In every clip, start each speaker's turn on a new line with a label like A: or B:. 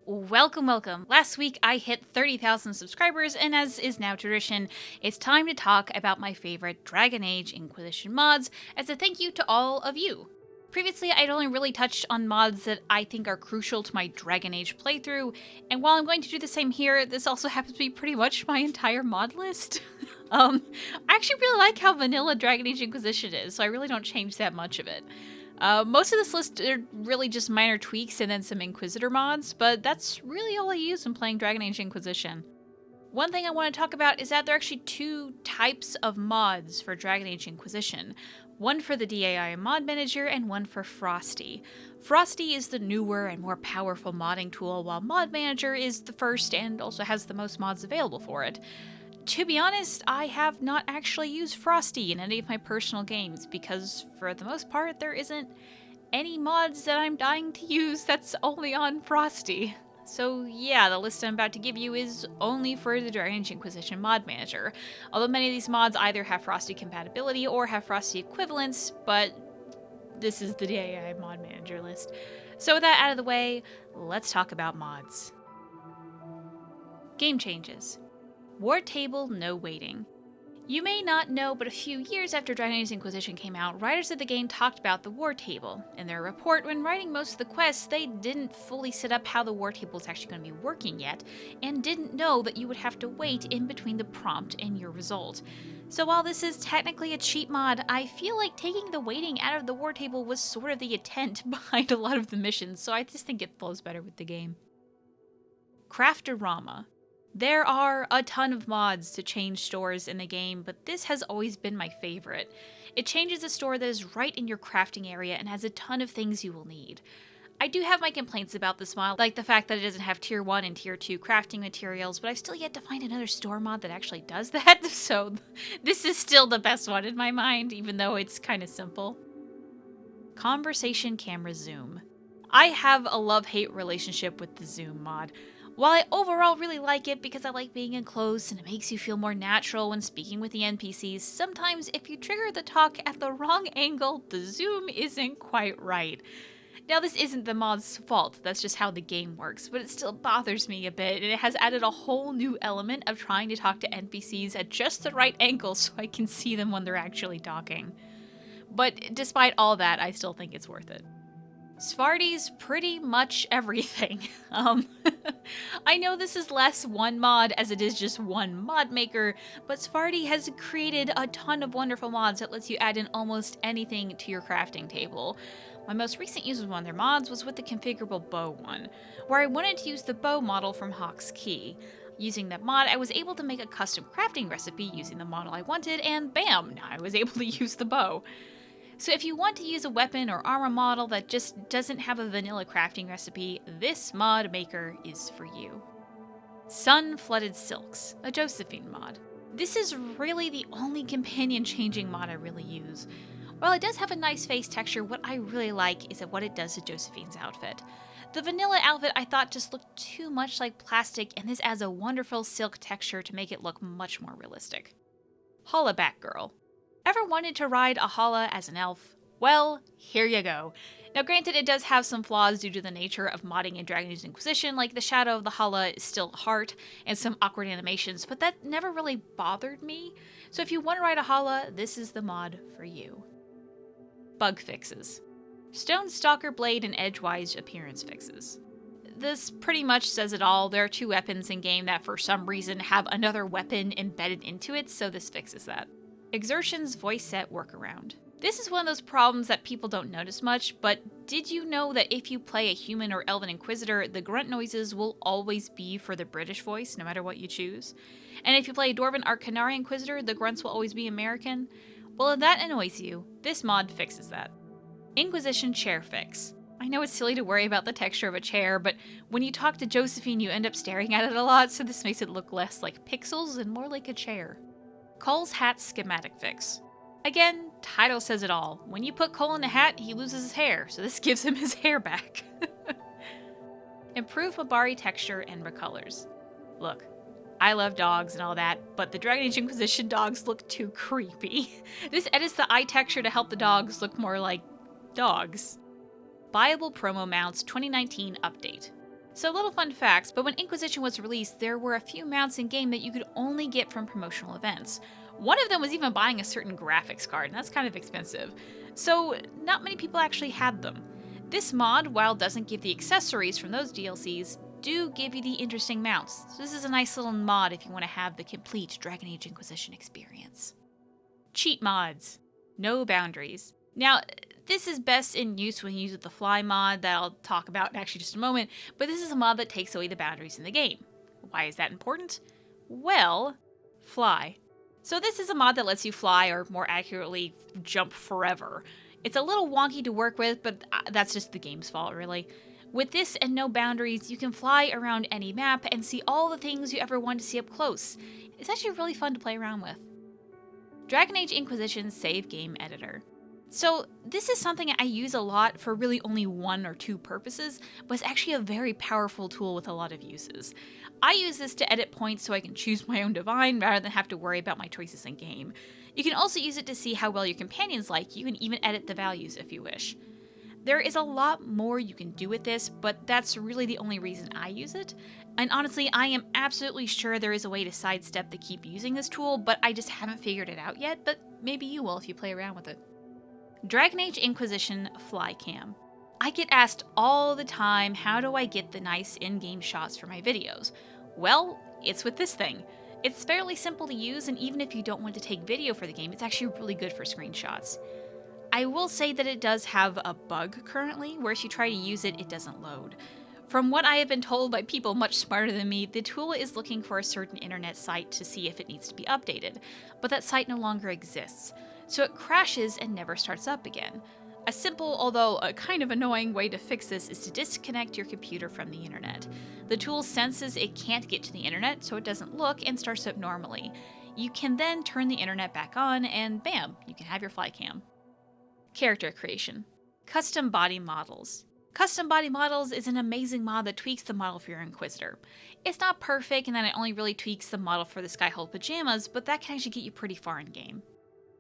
A: Welcome, welcome. Last week I hit 30,000 subscribers, and as is now tradition, it's time to talk about my favorite Dragon Age Inquisition mods as a thank you to all of you. Previously, I'd only really touched on mods that I think are crucial to my Dragon Age playthrough, and while I'm going to do the same here, this also happens to be pretty much my entire mod list. I actually really like how vanilla Dragon Age Inquisition is, so I really don't change that much of it. Most of this list are really just minor tweaks and then some Inquisitor mods, but that's really all I use when playing Dragon Age Inquisition. One thing I want to talk about is that there are actually two types of mods for Dragon Age Inquisition. One for the DAI mod manager and one for Frosty. Frosty is the newer and more powerful modding tool, while Mod Manager is the first and also has the most mods available for it. To be honest, I have not actually used Frosty in any of my personal games because, for the most part, there isn't any mods that I'm dying to use that's only on Frosty. So yeah, the list I'm about to give you is only for the Dragon Age Inquisition mod manager, although many of these mods either have Frosty compatibility or have Frosty equivalents, but this is the DAI mod manager list. So with that out of the way, let's talk about mods. Game changes. War Table No Waiting. You may not know, but a few years after Dragon Age Inquisition came out, writers of the game talked about the War Table. In their report, when writing most of the quests, they didn't fully set up how the War Table is actually going to be working yet, and didn't know that you would have to wait in between the prompt and your result. So while this is technically a cheat mod, I feel like taking the waiting out of the War Table was sort of the intent behind a lot of the missions, so I just think it flows better with the game. Craftorama. There are a ton of mods to change stores in the game, but this has always been my favorite. It changes a store that is right in your crafting area and has a ton of things you will need. I do have my complaints about this mod, like the fact that it doesn't have tier 1 and tier 2 crafting materials, but I've still yet to find another store mod that actually does that, so this is still the best one in my mind, even though it's kind of simple. Conversation Camera Zoom. I have a love-hate relationship with the Zoom mod. While I overall really like it because I like being in close and it makes you feel more natural when speaking with the NPCs, sometimes if you trigger the talk at the wrong angle, the zoom isn't quite right. Now this isn't the mod's fault, that's just how the game works, but it still bothers me a bit, and it has added a whole new element of trying to talk to NPCs at just the right angle so I can see them when they're actually talking. But despite all that, I still think it's worth it. Svarty's pretty much everything. I know this is less one mod as it is just one mod maker, but Svarty has created a ton of wonderful mods that lets you add in almost anything to your crafting table. My most recent use of one of their mods was with the configurable bow one, where I wanted to use the bow model from Hawk's Key. Using that mod, I was able to make a custom crafting recipe using the model I wanted, and bam, now I was able to use the bow. So if you want to use a weapon or armor model that just doesn't have a vanilla crafting recipe, this mod maker is for you. Sun Flooded Silks, a Josephine mod. This is really the only companion changing mod I really use. While it does have a nice face texture, what I really like is what it does to Josephine's outfit. The vanilla outfit I thought just looked too much like plastic, and this adds a wonderful silk texture to make it look much more realistic. Holla Batgirl. Ever wanted to ride a Hala as an elf? Well, here you go. Now granted, it does have some flaws due to the nature of modding in Dragon Age Inquisition, like the shadow of the Hala is still a heart, and some awkward animations, but that never really bothered me. So if you want to ride a Hala, this is the mod for you. Bug fixes. Stone-Stalker blade and Edgewise appearance fixes. This pretty much says it all. There are two weapons in game that for some reason have another weapon embedded into it, so this fixes that. Exertion's voice set workaround. This is one of those problems that people don't notice much, but did you know that if you play a human or elven Inquisitor, the grunt noises will always be for the British voice, no matter what you choose? And if you play a Dwarven or Canary Inquisitor, the grunts will always be American? Well, if that annoys you, this mod fixes that. Inquisition chair fix. I know it's silly to worry about the texture of a chair, but when you talk to Josephine, you end up staring at it a lot, so this makes it look less like pixels and more like a chair. Cole's hat schematic fix. Again, title says it all. When you put Cole in a hat, he loses his hair, so this gives him his hair back. Improve Mabari texture and recolors. Look, I love dogs and all that, but the Dragon Age Inquisition dogs look too creepy. This edits the eye texture to help the dogs look more like dogs. Buyable promo mounts 2019 update. So little fun facts, but when Inquisition was released, there were a few mounts in game that you could only get from promotional events. One of them was even buying a certain graphics card, and that's kind of expensive. So not many people actually had them. This mod, while it doesn't give the accessories from those DLCs, do give you the interesting mounts. So this is a nice little mod if you want to have the complete Dragon Age Inquisition experience. Cheat mods. No boundaries. Now, this is best in use when you use the fly mod that I'll talk about in actually just a moment, but this is a mod that takes away the boundaries in the game. Why is that important? Well, fly. So this is a mod that lets you fly, or more accurately, jump forever. It's a little wonky to work with, but that's just the game's fault, really. With this and no boundaries, you can fly around any map and see all the things you ever wanted to see up close. It's actually really fun to play around with. Dragon Age Inquisition Save Game Editor. So this is something I use a lot for really only one or two purposes, but it's actually a very powerful tool with a lot of uses. I use this to edit points so I can choose my own divine rather than have to worry about my choices in game. You can also use it to see how well your companions like you and even edit the values if you wish. There is a lot more you can do with this, but that's really the only reason I use it. And honestly, I am absolutely sure there is a way to sidestep the keep using this tool, but I just haven't figured it out yet, but maybe you will if you play around with it. Dragon Age Inquisition Flycam. I get asked all the time, how do I get the nice in-game shots for my videos? Well, it's with this thing. It's fairly simple to use, and even if you don't want to take video for the game, it's actually really good for screenshots. I will say that it does have a bug currently, where if you try to use it, it doesn't load. From what I have been told by people much smarter than me, the tool is looking for a certain internet site to see if it needs to be updated, but that site no longer exists. So it crashes and never starts up again. A simple, although a kind of annoying way to fix this is to disconnect your computer from the internet. The tool senses it can't get to the internet, so it doesn't look and starts up normally. You can then turn the internet back on and bam, you can have your flycam. Character creation. Custom body models. Custom body models is an amazing mod that tweaks the model for your Inquisitor. It's not perfect, and then it only really tweaks the model for the Skyhold pajamas, but that can actually get you pretty far in game.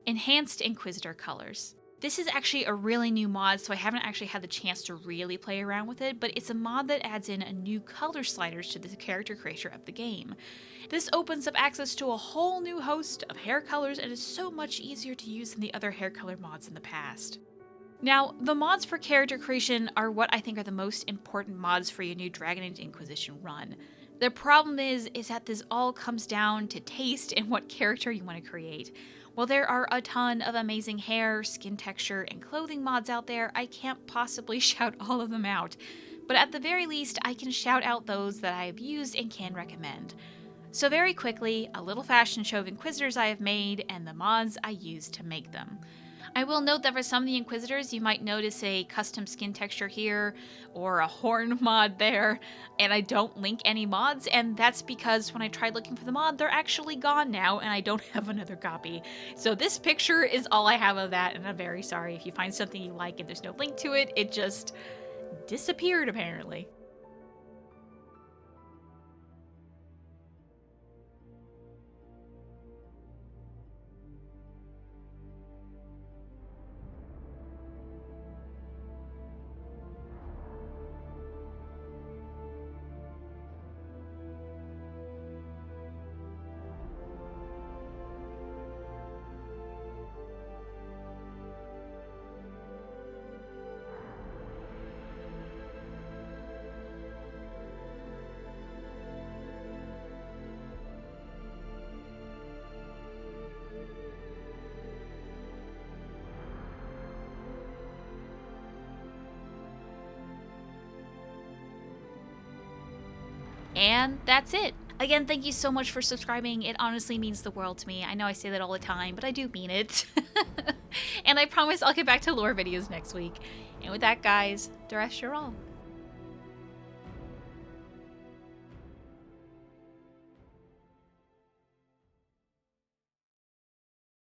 A: Enhanced Inquisitor colors. This is actually a really new mod, so I haven't actually had the chance to really play around with it, but it's a mod that adds in a new color sliders to the character creator of the game. This opens up access to a whole new host of hair colors and is so much easier to use than the other hair color mods in the past. Now, the mods for character creation are what I think are the most important mods for your new Dragon Age Inquisition run. The problem is that this all comes down to taste and what character you want to create. While there are a ton of amazing hair, skin texture, and clothing mods out there, I can't possibly shout all of them out. But at the very least, I can shout out those that I have used and can recommend. So very quickly, a little fashion show of Inquisitors I have made and the mods I used to make them. I will note that for some of the Inquisitors, you might notice a custom skin texture here, or a horn mod there, and I don't link any mods, and that's because when I tried looking for the mod, they're actually gone now, and I don't have another copy. So this picture is all I have of that, and I'm very sorry if you find something you like and there's no link to it. It just disappeared, apparently. And that's it. Again, thank you so much for subscribing. It honestly means the world to me. I know I say that all the time, but I do mean it. And I promise I'll get back to lore videos next week. And with that, guys, the rest are all.